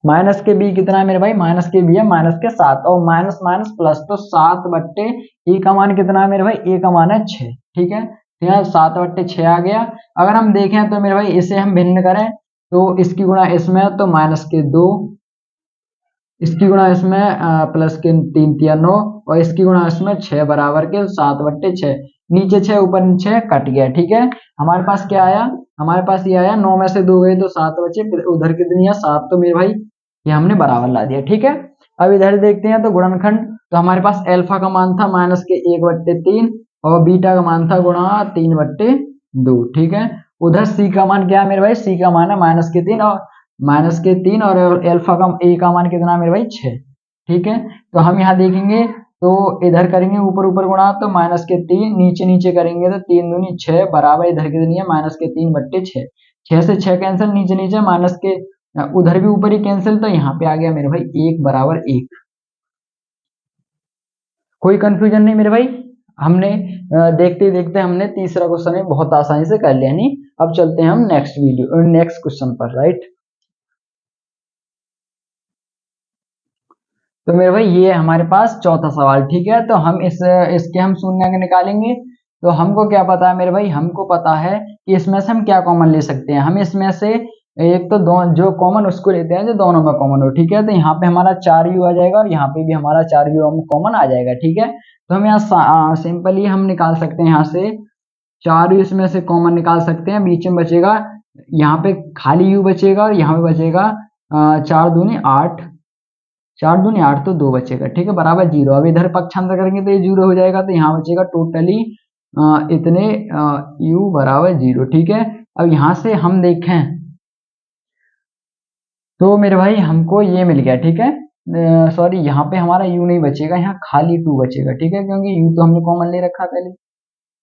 S1: माइनस के बी कितना है मेरे भाई, माइनस के बी है माइनस के 7 और माइनस माइनस प्लस, तो 7/, ए का मान कितना है मेरे भाई, ए का मान है 6। ठीक है, तो यहाँ 7/6 आ गया। अगर हम देखें तो मेरे भाई इसे हम भिन्न करें तो इसकी गुणा इसमें तो -2, इसकी गुणा इसमें प्लस के 3 3 9 और इसकी गुणा इसमें 6 बराबर के 7/6, नीचे 6 ऊपर 6 कट गया। ठीक है, हमारे पास क्या आया, हमारे पास ये आया 9 में से 2 गए तो 7 बचे, फिर उधर कितनी है 7, तो मेरे भाई ये हमने बराबर ला दिया। ठीक है, अब इधर देखते हैं तो गुणनखंड, तो हमारे पास अल्फा का मान था -1/3 और बीटा का मान था गुणा 3/2। ठीक है, उधर सी का मान क्या है मेरे भाई, सी का मान है -3 और -3 और अल्फा का ए का मान कितना है मेरे भाई 6। ठीक है, तो हम यहाँ देखेंगे तो इधर करेंगे ऊपर ऊपर गुणा तो -3, नीचे नीचे करेंगे तो 3 दूनी 6 बराबर, इधर कितनी है -3/6, 6 से 6 कैंसिल, नीचे नीचे माइनस के उधर भी ऊपर ही कैंसिल, तो यहाँ पे आ गया मेरे भाई 1 बराबर 1। कोई कंफ्यूजन नहीं मेरे भाई, हमने देखते देखते हमने तीसरा क्वेश्चन बहुत आसानी से कर लिया। नहीं, अब चलते हैं हम नेक्स्ट क्वेश्चन पर। राइट, तो मेरे भाई ये हमारे पास चौथा सवाल। ठीक है, तो हम इसके हम शून्य निकालेंगे। तो हमको क्या पता है मेरे भाई, हमको पता है कि इसमें से हम क्या कॉमन ले सकते हैं। हम इसमें से एक तो दो जो कॉमन उसको लेते हैं जो दोनों में कॉमन हो। ठीक है, तो यहाँ पे हमारा 4u आ जाएगा और यहाँ पे भी हमारा 4u कॉमन आ जाएगा। ठीक है, तो हम यहाँ सिंपली हम निकाल सकते हैं, यहाँ से 4u इसमें से कॉमन निकाल सकते हैं। बीच में बचेगा, यहाँ पे खाली u बचेगा और यहाँ पे बचेगा 4 दूनी 8, 4 दूनी 8 तो 2 बचेगा। ठीक है, बराबर 0। अब इधर पक्षांतर करेंगे तो ये 0 हो जाएगा, तो यहाँ बचेगा टोटली इतने u बराबर 0। ठीक है, अब यहाँ से हम देखें तो मेरे भाई हमको ये मिल गया। ठीक है, सॉरी यहाँ पे हमारा u नहीं बचेगा, यहाँ खाली 2 बचेगा। ठीक है, क्योंकि u तो हमने कॉमन ले रखा पहले।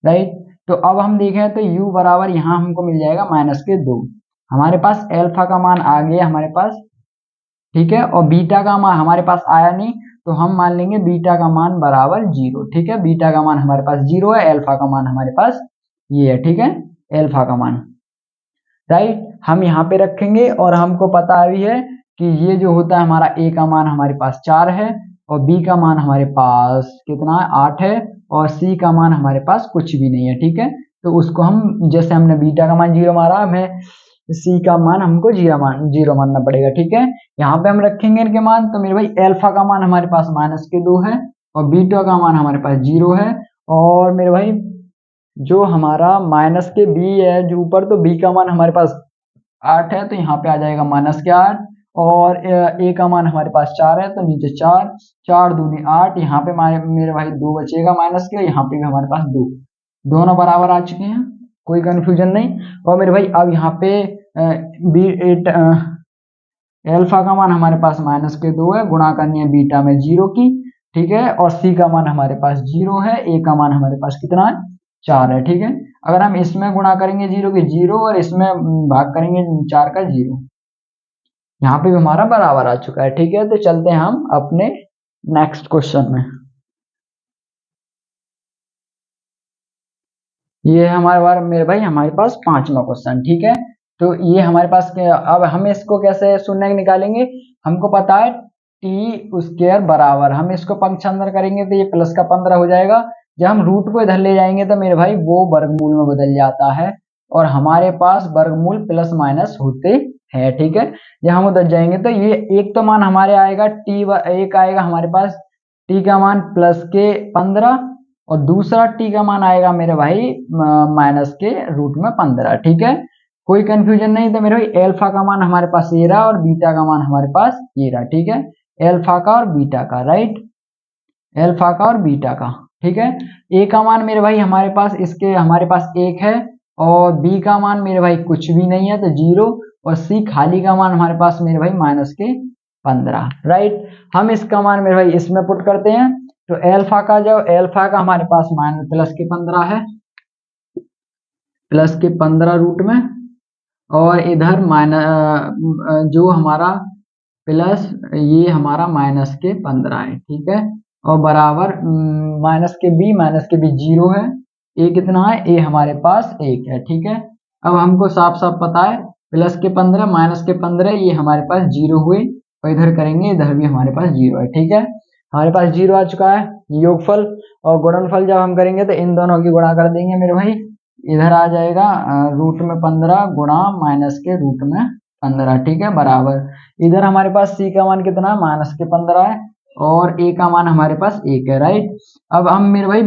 S1: राइट, तो अब हम देखें तो u बराबर यहाँ हमको मिल जाएगा -2। हमारे पास अल्फा का मान आ गया हमारे पास। ठीक है, और बीटा का मान हमारे पास आया नहीं, तो हम मान लेंगे बीटा का मान बराबर 0। ठीक है, बीटा का मान हमारे पास 0 है, अल्फा का मान हमारे पास ये है। ठीक है, अल्फा का मान। राइट, हम यहाँ पे रखेंगे और हमको पता भी है कि ये जो होता है हमारा a का मान हमारे पास 4 है और b का मान हमारे पास कितना है 8 है और c का मान हमारे पास कुछ भी नहीं है। ठीक है, तो उसको हम जैसे हमने बीटा का मान 0 मारा, हमें c का मान हमको 0 मानना पड़ेगा। ठीक है, यहाँ पे हम रखेंगे इनके मान, तो मेरे भाई अल्फा का मान हमारे पास -2 है और बीटा का मान हमारे पास 0 है और मेरे भाई जो हमारा माइनस के b है जो ऊपर, तो b का मान हमारे पास 8 है, तो यहाँ पे आ जाएगा -8 और a का मान हमारे पास 4 है, तो नीचे 4, 4 दूनी 8, यहाँ पे मेरे भाई 2 बचेगा माइनस के, यहाँ पे भी हमारे पास 2, दोनों बराबर आ चुके हैं, कोई कंफ्यूजन नहीं। और मेरे भाई अब यहाँ पे अल्फा का मान हमारे पास -2 है, गुणा करनी है बीटा में 0 की। ठीक है, और c का मान हमारे पास 0 है, a का मान हमारे पास कितना है 4 है। ठीक है, अगर हम इसमें गुणा करेंगे 0 की 0 और इसमें भाग करेंगे 4 का 0, यहाँ पे भी हमारा बराबर आ चुका है। ठीक है, तो चलते हैं हम अपने नेक्स्ट क्वेश्चन में। ये है हमारे बार मेरे भाई हमारे पास 5वां क्वेश्चन। ठीक है, तो ये हमारे पास अब हम इसको कैसे शून्य निकालेंगे, हमको पता है टी स्क्वायर बराबर, हम इसको पक्षांतर करेंगे तो ये प्लस का 15 हो जाएगा। जब हम रूट को इधर ले जाएंगे तो मेरे भाई वो वर्गमूल में बदल जाता है और हमारे पास वर्गमूल प्लस माइनस होते हैं। ठीक है, जब हम उधर जाएंगे तो ये एक तो मान हमारे आएगा टी, एक आएगा हमारे पास टी का मान प्लस के 15 और दूसरा टी का मान आएगा मेरे भाई माइनस के रूट में 15। ठीक है, कोई कंफ्यूजन नहीं, तो मेरे भाई अल्फा का मान हमारे पास ये रहा और बीटा का मान हमारे पास ये रहा। ठीक है, अल्फा का और बीटा का। राइट, अल्फा का और बीटा का। ठीक है, ए का मान मेरे भाई हमारे पास इसके हमारे पास 1 है और बी का मान मेरे भाई कुछ भी नहीं है तो 0 और सी खाली का मान हमारे पास मेरे भाई माइनस के 15। राइट, हम इसका मान मेरे भाई इसमें पुट करते हैं, तो अल्फा का जब अल्फा का हमारे पास माइनस प्लस के 15 है, प्लस के 15 रूट में, और इधर माइनस जो हमारा प्लस ये हमारा माइनस के 15 है। ठीक है, और बराबर माइनस के बी 0 है, ए कितना है, ए हमारे पास 1 है। ठीक है, अब हमको साफ साफ पता है प्लस के 15 माइनस के 15 ये हमारे पास 0 हुए और इधर करेंगे, इधर भी हमारे पास 0 है। ठीक है, हमारे पास 0 आ चुका है। योगफल और गुणनफल जब हम करेंगे तो इन दोनों की गुणा कर देंगे मेरे भाई, इधर आ जाएगा रूट में 15 गुणा माइनस के रूट में 15। ठीक है, बराबर इधर हमारे पास c का मान कितना है, माइनस के 15 है, और a का मान हमारे पास 1 है। राइट, अब हम मेरे भाई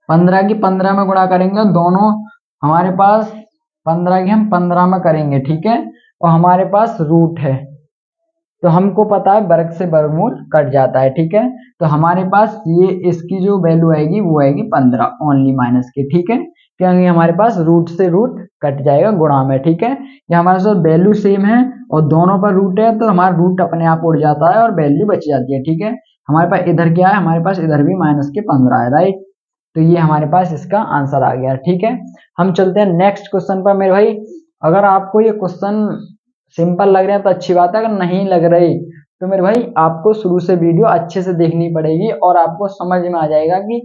S1: 15 की 15 में गुणा करेंगे, दोनों हमारे पास 15 की हम 15 में करेंगे। ठीक है, और हमारे पास रूट है तो हमको पता है वर्ग से वर्गमूल कट जाता है। ठीक है, तो हमारे पास ये इसकी जो वैल्यू आएगी वो आएगी 15 ओनली माइनस के। ठीक है, क्योंकि हमारे पास रूट से रूट कट जाएगा गुणा में। ठीक है, ये हमारे साथ वैल्यू सेम है और दोनों पर रूट है तो हमारा रूट अपने आप उड़ जाता है और वैल्यू बच जाती है। ठीक है, हमारे पास इधर क्या है, हमारे पास इधर भी माइनस के 15 है। राइट, तो ये हमारे पास इसका आंसर आ गया। ठीक है, हम चलते हैं नेक्स्ट क्वेश्चन पर मेरे भाई। अगर आपको ये क्वेश्चन सिंपल लग रहे हैं तो अच्छी बात है, अगर नहीं लग रही तो मेरे भाई आपको शुरू से वीडियो अच्छे से देखनी पड़ेगी और आपको समझ में आ जाएगा कि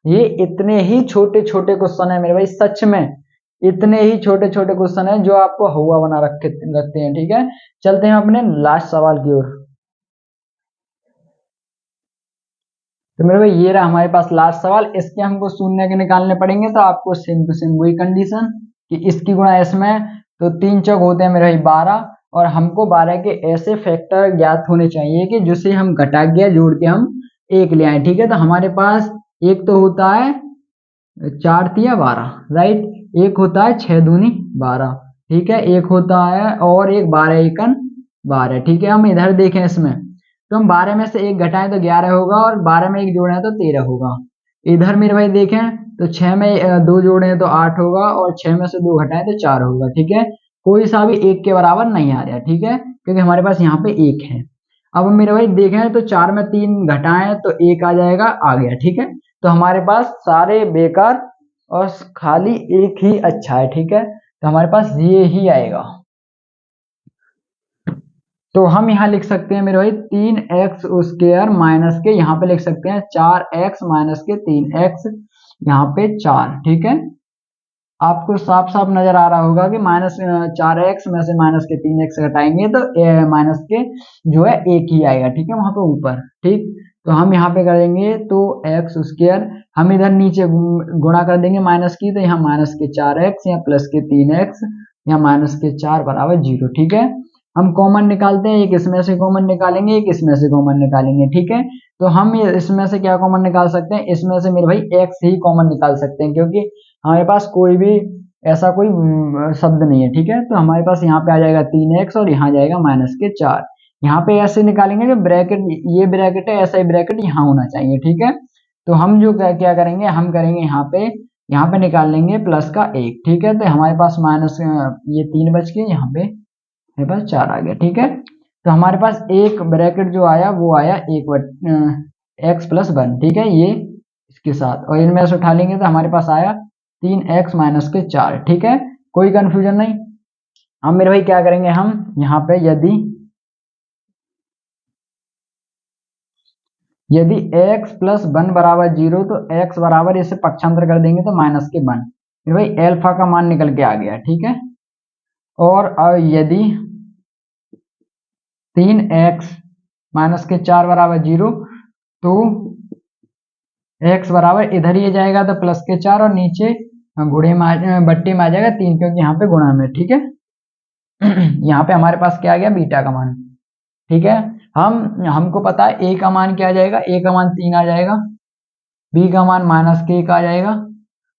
S1: ये इतने ही छोटे छोटे क्वेश्चन है मेरे भाई, सच में इतने ही छोटे छोटे क्वेश्चन है जो आपको हुआ बना रखते हैं। ठीक है, चलते हैं अपने लास्ट सवाल की ओर। तो मेरे भाई ये रहा हमारे पास लास्ट सवाल, इसके हमको शून्य के निकालने पड़ेंगे। तो आपको सेम टू सेम वही कंडीशन कि इसकी गुणा इसमें, तो 3 चौक होते हैं मेरे भाई 12, और हमको 12 के ऐसे फैक्टर ज्ञात होने चाहिए कि जिसे हम घटा के जोड़ के हम 1 ले आए। ठीक है, तो हमारे पास एक तो होता है 4 तिया 12, राइट, एक होता है 6 दूनी 12। ठीक है, एक होता है और एक 12 एकन 12। ठीक है, हम इधर देखें इसमें तो हम 12 में से एक घटाएं तो 11 होगा, और 12 में एक जोड़े तो 13 होगा। इधर मेरे भाई देखें तो 6 में 2 जोड़े तो 8 होगा, और 6 में से 2 घटाएं तो 4 होगा। ठीक है, कोई सा भी 1 के बराबर नहीं आ रहा। ठीक है, क्योंकि हमारे पास यहाँ पे 1 है। अब मेरे भाई देखें तो 4 में 3 घटाएं तो 1 आ जाएगा, आ गया। ठीक है, तो हमारे पास सारे बेकार और खाली एक ही अच्छा है। ठीक है, तो हमारे पास ये ही आएगा। तो हम यहाँ लिख सकते हैं मेरे भाई 3x स्क्वायर माइनस के, यहाँ पे लिख सकते हैं 4x माइनस के 3x, यहाँ पे 4। ठीक है, आपको साफ साफ नजर आ रहा होगा कि माइनस 4x में से माइनस के 3x घटाएंगे तो माइनस के जो है 1 ही आएगा। ठीक है, वहां पे ऊपर। ठीक, तो हम यहाँ पे करेंगे तो x स्क्वायर, हम इधर नीचे गुणा कर देंगे माइनस की, तो यहाँ माइनस के 4x या प्लस के 3x या माइनस के 4 बराबर 0। ठीक है, हम कॉमन निकालते हैं, एक इसमें से कॉमन निकालेंगे, एक इसमें से कॉमन निकालेंगे। ठीक है, तो हम इसमें से क्या कॉमन निकाल सकते हैं, इसमें से मेरे भाई x ही कॉमन निकाल सकते हैं, क्योंकि हमारे पास कोई भी ऐसा कोई शब्द नहीं है। ठीक है, तो हमारे पास यहाँ पे आ जाएगा 3x और यहाँ जाएगा माइनस के 4। यहाँ पे ऐसे निकालेंगे जो ब्रैकेट, ये ब्रैकेट है, ऐसा ही ब्रैकेट यहाँ होना चाहिए। ठीक है, तो हम जो क्या करेंगे, हम करेंगे यहाँ पे निकाल लेंगे प्लस का 1। ठीक है, तो हमारे पास माइनस ये 3 बच के यहाँ पे मेरे पास 4 आ गया। ठीक है, तो हमारे पास एक ब्रैकेट जो आया वो आया x प्लस 1। ठीक है, ये इसके साथ, और इनमें से उठा लेंगे तो हमारे पास आया 3x माइनस के 4। ठीक है, कोई कंफ्यूजन नहीं। अब मेरे भाई क्या करेंगे, हम यहाँ पे यदि x प्लस 1 बराबर 0 तो x बराबर इसे पक्षांतर कर देंगे तो माइनस के 1। मेरे भाई एल्फा का मान निकल के आ गया। ठीक है, और यदि 3x माइनस के 4 बराबर 0 तो x बराबर इधर ही जाएगा तो प्लस के 4, और नीचे गुणे में बट्टे में आ जाएगा 3, क्योंकि यहाँ पे गुणा में। ठीक है, यहाँ पे हमारे पास क्या आ गया, बीटा का मान। ठीक है, हमको पता है a का मान क्या आ जाएगा, a का मान 3 आ जाएगा, b का मान माइनस के 1 आ जाएगा,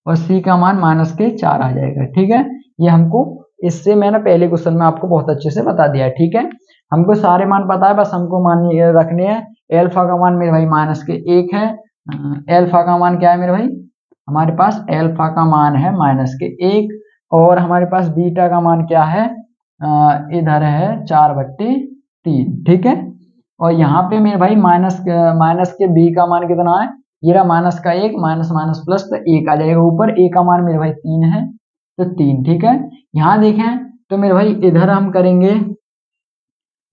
S1: और c का मान माइनस के 4 आ जाएगा। ठीक है, ये हमको इससे मैंने पहले क्वेश्चन में आपको बहुत अच्छे से बता दिया है। ठीक है, हमको सारे मान पता है, बस हमको मान रखने हैं। एल्फा का मान मेरे भाई माइनस के 1 है, एल्फा का मान क्या है मेरे भाई, हमारे पास एल्फा का मान है माइनस के 1, और हमारे पास बीटा का मान क्या है, इधर है 4/3। ठीक है, और यहाँ पे मेरे भाई माइनस के b का मान कितना है, ये रहा माइनस का 1, माइनस माइनस प्लस तो 1 आ जाएगा ऊपर, a का मान मेरे भाई 3 है तो 3। ठीक है, यहाँ देखें तो मेरे भाई इधर हम करेंगे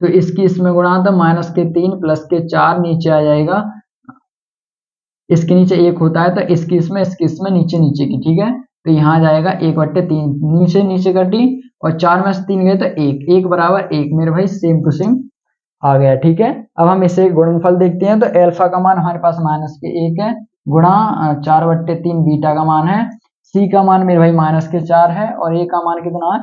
S1: तो इसकी इसमें गुणा तो माइनस के 3 प्लस के 4 नीचे आ जाएगा, इसके नीचे 1 होता है तो इसकी इसमें नीचे नीचे की। ठीक है, तो यहाँ जाएगा 1/3, नीचे नीचे कटी और 4 में से 3 गए तो 1 बराबर 1 मेरे भाई सेम टू सेम आ गया, ठीक है। अब हम इसे गुणनफल देखते हैं, तो अल्फा का मान हमारे पास -1 है, गुणा 4/3 बीटा का मान है, सी का मान मेरे भाई -4 है, और ए का मान कितना है,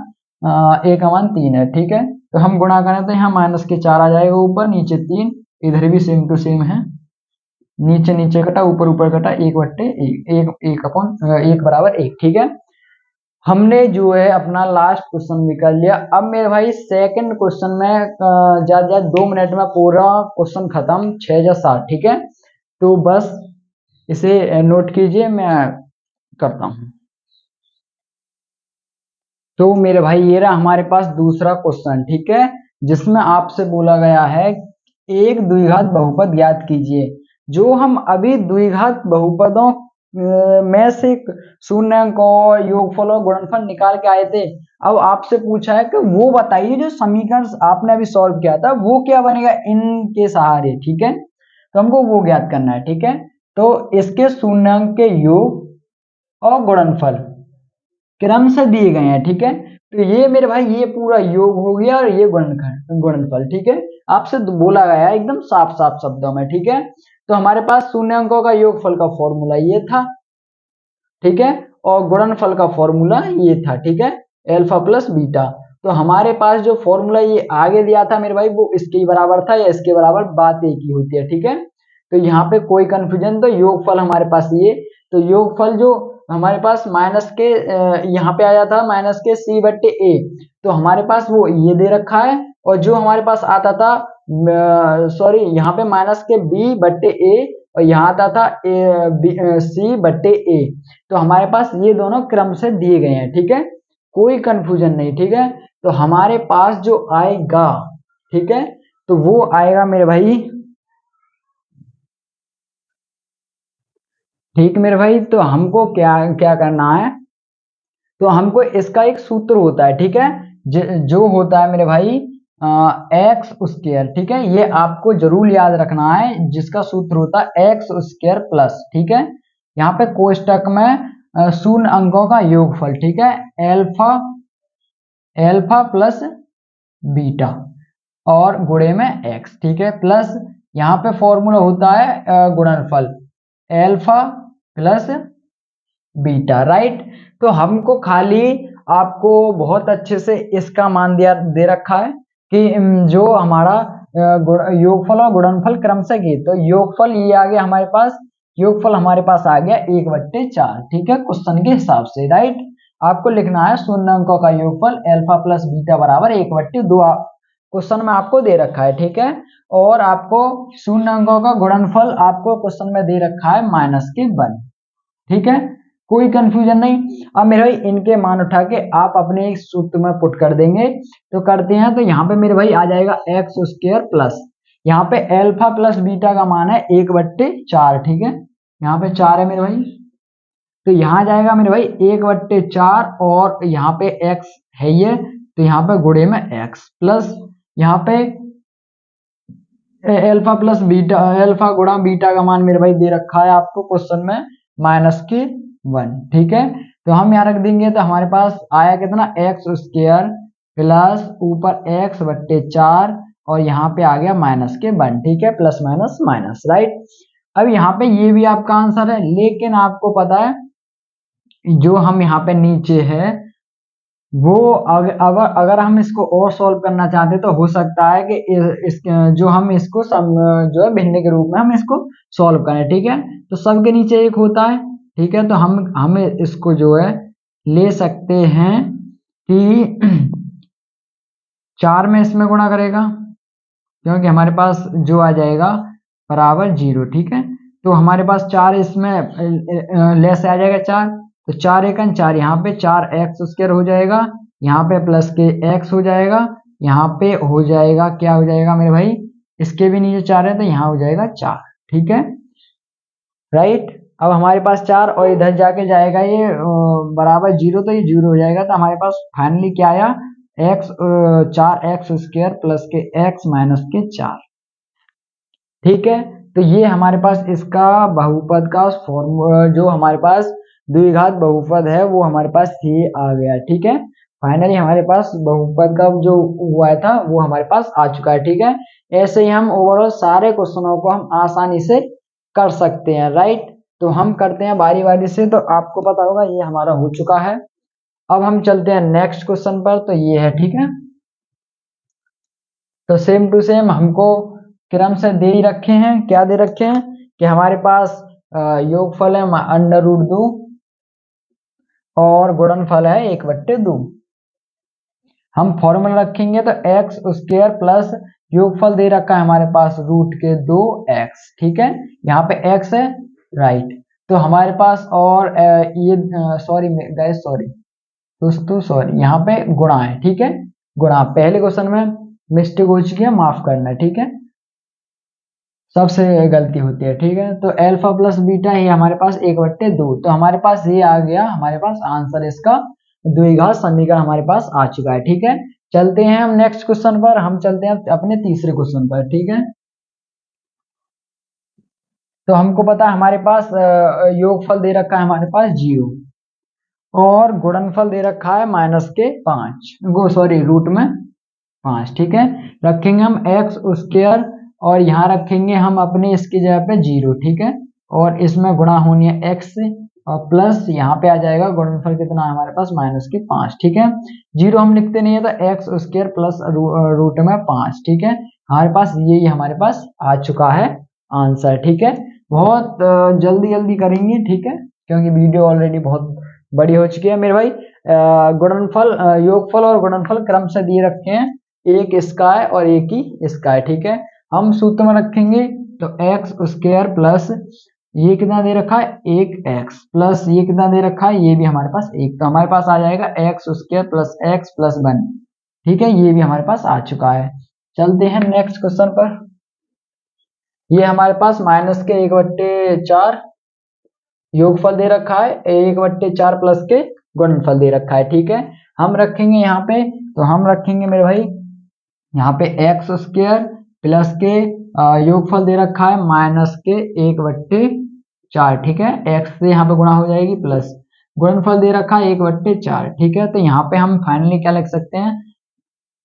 S1: ए का मान 3 है, ठीक है। तो हम गुणा करें तो यहाँ -4 आ जाएगा ऊपर, नीचे 3, इधर भी सेम टू सेम है, नीचे नीचे कटा, ऊपर ऊपर कटा, 1/1 ठीक है। हमने जो है अपना लास्ट क्वेश्चन भी कर लिया। अब मेरे भाई सेकंड क्वेश्चन में ज्यादा ज्यादा 2 मिनट में पूरा क्वेश्चन खत्म, 6 या 7, ठीक है। तो बस इसे नोट कीजिए, मैं करता हूँ। तो मेरे भाई ये रहा हमारे पास दूसरा क्वेश्चन, ठीक है, जिसमें आपसे बोला गया है एक द्विघात बहुपद ज्ञात कीजिए। जो हम अभी द्विघात बहुपदों में से शून्यंक और योगफल और गुणनफल निकाल के आए थे। अब आपसे पूछा है कि वो बताइए जो समीकरण आपने अभी सॉल्व किया था वो क्या बनेगा इनके सहारे, ठीक है। तो हमको वो ज्ञात करना है, ठीक है। तो इसके शून्यंक के योग और गुणनफल क्रम से दिए गए हैं, ठीक है। तो ये मेरे भाई ये पूरा योग हो गया और ये गुणनफल, ठीक है। आपसे बोला गया है एकदम साफ साफ शब्दों में, ठीक है। तो हमारे पास शून्य अंकों का योगफल का फॉर्मूला ये था, ठीक है, और गुणनफल का फॉर्मूला ये था, ठीक है, अल्फा प्लस बीटा। तो हमारे पास जो फॉर्मूला ये आगे दिया था मेरे भाई वो इसके बराबर था या इसके बराबर, बात एक ही होती है, ठीक है। तो यहाँ पे कोई कंफ्यूजन, तो योगफल हमारे पास ये, तो योगफल जो हमारे पास माइनस के यहाँ पे आया था -c/a, तो हमारे पास वो ये दे रखा है, और जो हमारे पास आता था सॉरी यहाँ पे -b/a और यहाँ आता था c/a, तो हमारे पास ये दोनों क्रम से दिए गए हैं, ठीक है, कोई कंफ्यूजन नहीं, ठीक है। तो हमारे पास जो आएगा, ठीक है, तो वो आएगा मेरे भाई, ठीक मेरे भाई। तो हमको क्या क्या करना है, तो हमको इसका एक सूत्र होता है, ठीक है, जो होता है मेरे भाई एक्स स्क्वायर, ठीक है, ये आपको जरूर याद रखना है, जिसका सूत्र होता है एक्स स्क्वायर प्लस, ठीक है, यहाँ पे कोष्टक में शून्य अंकों का योगफल, ठीक है, एल्फा प्लस बीटा और गुणे में एक्स, ठीक है, प्लस यहाँ पे फॉर्मूला होता है गुणनफल एल्फा प्लस बीटा, राइट। तो हमको खाली आपको बहुत अच्छे से इसका मान दिया दे रखा है कि जो हमारा योगफल और गुणनफल क्रम से की, तो योगफल ये आ गया हमारे पास, योगफल हमारे पास आ गया 1/4, ठीक है, क्वेश्चन के हिसाब से, राइट। आपको लिखना है शून्य अंकों का योगफल अल्फा प्लस बीटा बराबर 1/2, क्वेश्चन में आपको दे रखा है, ठीक है। और आपको शून्य अंकों का गुणनफल आपको क्वेश्चन में दे रखा है -1, ठीक है, कोई कंफ्यूजन नहीं। अब मेरे भाई इनके मान उठा के आप अपने एक सूत्र में पुट कर देंगे, तो करते हैं। तो यहाँ पे मेरे भाई आ जाएगा एक्स स्क्वायर प्लस, यहाँ पे अल्फा प्लस बीटा का मान है 1/4, ठीक है, यहाँ पे 4 है मेरे भाई, तो यहाँ जाएगा मेरे भाई 1/4, और यहाँ पे एक्स है ये, तो यहाँ पे गुणे में एक्स प्लस यहाँ पे अल्फा प्लस बीटा, अल्फा गुणा बीटा का मान मेरे भाई दे रखा है आपको क्वेश्चन में -1, ठीक है। तो हम यहाँ रख देंगे, तो हमारे पास आया कितना एक्स स्क्वायर प्लस ऊपर x/4 और यहाँ पे आ गया -1, ठीक है, प्लस माइनस माइनस, राइट। अब यहाँ पे ये भी आपका आंसर है, लेकिन आपको पता है जो हम यहाँ पे नीचे है वो अगर हम इसको और सॉल्व करना चाहते तो हो सकता है कि इस जो हम इसको जो है भिन्न के रूप में हम इसको सॉल्व करें, ठीक है। तो सबके नीचे 1 होता है, ठीक है, तो हम इसको जो है ले सकते हैं कि 4 में इसमें गुणा करेगा, क्योंकि हमारे पास जो आ जाएगा बराबर 0, ठीक है। तो हमारे पास 4 इसमें लेस आ जाएगा 4, तो 4 एकन 4, यहाँ पे 4x² हो जाएगा, यहाँ पे प्लस के x हो जाएगा, यहाँ पे हो जाएगा क्या हो जाएगा मेरे भाई, इसके भी नीचे 4 है तो यहाँ हो जाएगा 4, ठीक है, राइट। अब हमारे पास 4 और इधर जाके जाएगा ये बराबर 0, तो ये 0 हो जाएगा, तो हमारे पास फाइनली क्या आया 4x² प्लस के x माइनस के 4, ठीक है। तो ये हमारे पास इसका बहुपद का फॉर्मूला, जो हमारे पास द्विघात बहुपद है वो हमारे पास ये आ गया, ठीक है। फाइनली हमारे पास बहुपद का जो हुआ था वो हमारे पास आ चुका है। ठीक है, ऐसे ही हम ओवरऑल सारे क्वेश्चनों को हम आसानी से कर सकते हैं, राइट। तो हम करते हैं बारी बारी से। तो आपको पता होगा ये हमारा हो चुका है। अब हम चलते हैं नेक्स्ट क्वेश्चन पर। तो ये है, ठीक है। तो सेम टू सेम हमको क्रम से दे ही रखे हैं। क्या दे रखे हैं कि हमारे पास योगफल है √2 और गुणनफल है 1/2। हम फॉर्मूला रखेंगे तो एक्स स्क्वायर प्लस योगफल दे रखा है हमारे पास √2x। ठीक है, यहाँ पे x है, राइट। तो हमारे पास और ये सॉरी गाइस, सॉरी दोस्तों, सॉरी, यहाँ पे गुणा है। ठीक है, गुणा पहले क्वेश्चन में मिस्टेक हो चुकी है, माफ करना। ठीक है, सबसे गलती होती है। ठीक है, तो अल्फा प्लस बीटा ही हमारे पास 1/2। तो हमारे पास ये आ गया, हमारे पास आंसर इसका द्विघात समीकरण हमारे पास आ चुका है। ठीक है, चलते हैं हम नेक्स्ट क्वेश्चन पर। हम चलते हैं अपने तीसरे क्वेश्चन पर। ठीक है, तो हमको पता है हमारे पास योगफल दे रखा है हमारे पास 0 और गुणनफल दे रखा है -5, सॉरी √5। ठीक है, रखेंगे हम एक्स स्क्वायर और यहाँ रखेंगे हम अपने इसकी जगह पे 0। ठीक है, और इसमें गुणा होनी है एक्स और प्लस यहाँ पे आ जाएगा गुणनफल कितना है हमारे पास -5। ठीक है, 0 हम लिखते नहीं है तो एक्स स्क्वायर प्लस √5। ठीक है, हमारे पास यही हमारे पास आ चुका है आंसर। ठीक है, बहुत जल्दी जल्दी करेंगे। ठीक है, क्योंकि वीडियो ऑलरेडी बहुत बड़ी हो चुकी है मेरे भाई। गुणनफल योगफल और गुणनफल क्रम से दिए रखे हैं, एक इसका है और एक ही इसका है। ठीक है, हम सूत्र में रखेंगे तो एक्स स्क्वायर प्लस ये कितना दे रखा है 1x प्लस ये कितना दे रखा है ये भी हमारे पास 1। तो हमारे पास आ जाएगा x square plus x plus 1। ठीक है, ये भी हमारे पास आ चुका है। चलते हैं नेक्स्ट क्वेश्चन पर। ये हमारे पास -1/4 योगफल दे रखा है, 1/4 प्लस के गुणनफल दे रखा है। ठीक है, हम रखेंगे यहाँ पे, तो हम रखेंगे मेरे भाई यहाँ पे एक्स स्क्वायर प्लस के योगफल दे रखा है -1/4। ठीक है, एक्स से यहाँ पे गुणा हो जाएगी प्लस गुणनफल दे रखा है 1/4। ठीक है, तो यहाँ पे हम फाइनली क्या लिख सकते हैं,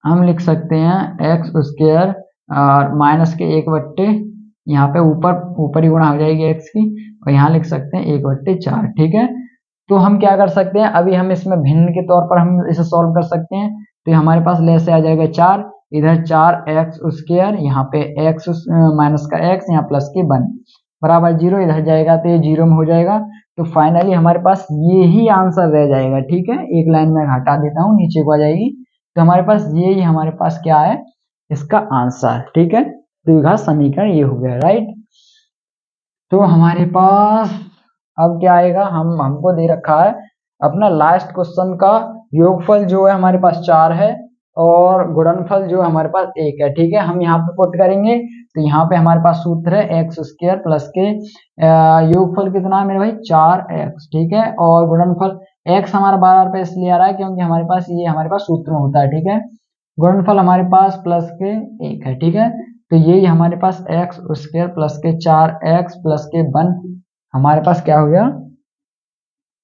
S1: हम लिख सकते हैं एक्स स्क्वायर और माइनस के 1/, यहाँ पे ऊपर ही गुणा हो जाएगी एक्स की, और यहाँ लिख सकते हैं 1/4। ठीक है, तो हम क्या कर सकते हैं, अभी हम इसमें भिन्न के तौर पर हम इसे सॉल्व कर सकते हैं। तो हमारे पास ले से आ जाएगा 4, इधर 4x स्क्वायर, यहाँ पे x माइनस का x, यहाँ प्लस के 1 बराबर 0, इधर जाएगा तो ये 0 में हो जाएगा। तो फाइनली हमारे पास ये ही आंसर रह जाएगा। ठीक है, एक लाइन में हटा देता हूँ, नीचे को आ जाएगी। तो हमारे पास ये ही हमारे पास क्या है इसका आंसर। ठीक है, द्विघात समीकरण ये हो गया, राइट। तो हमारे पास अब क्या आएगा, हमको दे रखा है अपना लास्ट क्वेश्चन का योगफल जो है हमारे पास 4 है और गुणनफल जो है हमारे पास 1 है। ठीक है, हम यहाँ पे पुट करेंगे तो यहाँ पे हमारे पास सूत्र है एक्स स्क्वायर प्लस के योगफल कितना है मेरे भाई 4x। ठीक है, और गुणनफल x हमारा बार पे इसलिए आ रहा है क्योंकि हमारे पास ये हमारे पास सूत्र में होता है। ठीक है, गुणनफल हमारे पास प्लस के 1 है। ठीक है, तो यही हमारे पास एक्स स्क्वायर प्लस के 4x प्लस के 1 हमारे पास क्या हो गया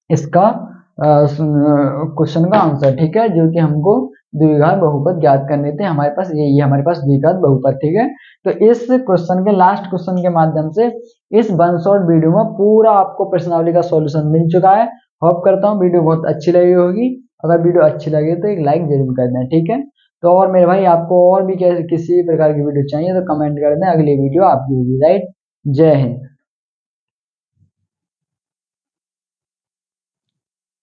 S1: इसका क्वेश्चन का आंसर। ठीक है, जो कि हमको द्विघात बहुपद ज्ञात करने थे, हमारे पास यही हमारे पास द्विघात बहुपद। ठीक है, तो इस क्वेश्चन के लास्ट क्वेश्चन के माध्यम से इस वन शॉट वीडियो में पूरा आपको प्रश्नावली का सॉल्यूशन मिल चुका है। होप करता हूँ वीडियो बहुत अच्छी लगी होगी। अगर वीडियो अच्छी लगे तो एक लाइक जरूर कर दें। ठीक है, तो और मेरे भाई आपको और भी किसी प्रकार की वीडियो चाहिए तो कमेंट कर दें, अगली वीडियो आपकी होगी, राइट। जय हिंद।